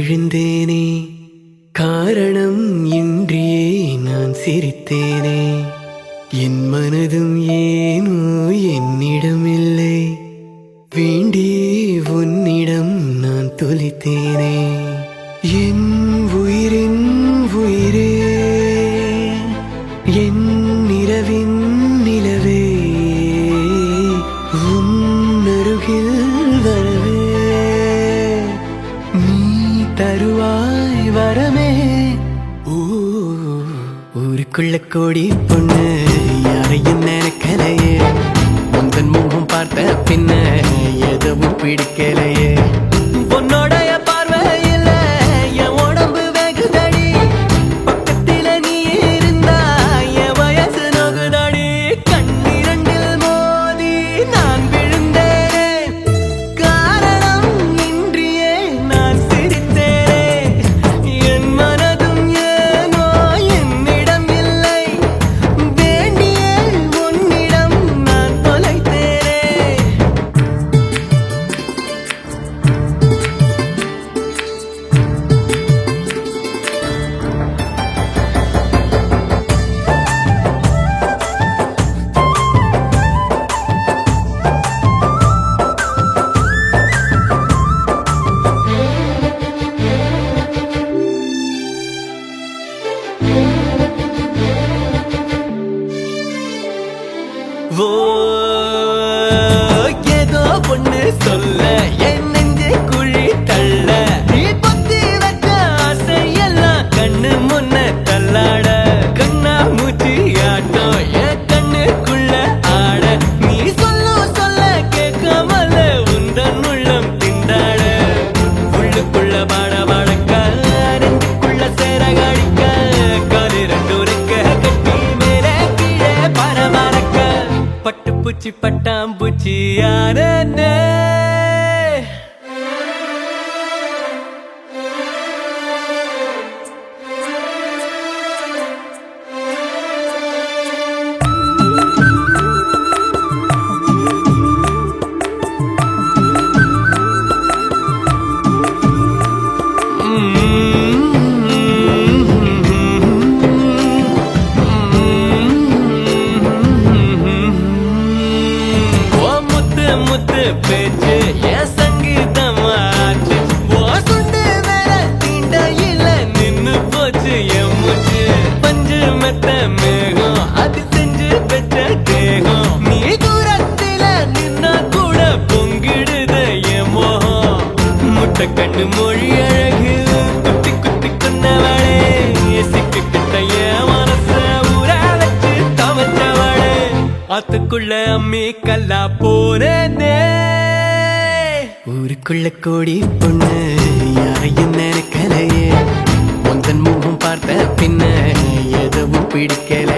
விழுந்தேனே, காரணம் இன்றியே நான் சிரித்தேனே. என் மனதும் ஏனோ என்னிடமில்லை, வேண்டியே உன்னிடம் நான் தொலைத்தேனே. என் உயிரின் உயிரே, என் நிலவின் நிலவே, உன் அருகில் வரவே நீ தருவாய் வரமே. ஊருக்குள்ள கோடி பொண்ணு யாரையும் நினைக்கலையே, உந்தன் முகம் பார்த்த பின்ன எதுவும் பிடிக்கலையே. பொன்னோடைய பார்வையில் என் உடம்பு வெகுதடி, பக்கத்தில நீ இருந்தா என் வயசு நோகுதடி. கண்ணிரண்டில் மோதி நான் விழுந்தேனே, காரணம் இன்றியே நான் சிரித்தேனே. என் மனதும் ஏனோ என்னிடம் இல்லை, வேண்டியே உன்னிடம் நான் தொலைத்தேனே. ஓ, ஏதோ பொண்ணு சொல்ல என் நெஞ்சு குழி தள்ள, நீ பொத்தி வச்ச ஆசையெல்லாம் கண்ணு முன்ன தள்ளாட. கண்ணா மூச்சி ஆட்டம் என் கண்ணுக்குள்ள ஆட, நீ சொல்ல கேட்காமல உந்தன் உள்ளம் திண்டாட. உள்ளுக்குள்ள பாட பாடக்க, நெஞ்சுக்குள்ள சேர காடிக்க, காலு ரெண்டு இருக்க கட்டி மேலே கீழே பரபரக்க. பட்டுப்பூச்சி பட்டாம்பூச்சி யானே. முத்து பேச்சு என் சங்கீதமாச்சு, ஓ சுண்டு மேல தீண்டையில நின்னு போச்சு என் மூச்சு. பஞ்சு மெத்த மேகம் அது செஞ்சு பெற்ற தேகம், நீ தூரத்தில நின்னா கூட பொங்கிடுது என் மோகம். முட்டை கண்ணு மொழி அழகு குத்தி குத்தி கொண்டவளே, சிக்கிட்ட என் மனச ஊற வச்சு தவச்சவளே. ஆத்துக்குள்ள அம்மி கல்லா போனே. ஊருக்குள்ள கோடி பொண்ணு யாரையும் நினைக்கலையே, உந்தன் முகம் பார்த்த பின்ன எதுவும் பிடிக்கல.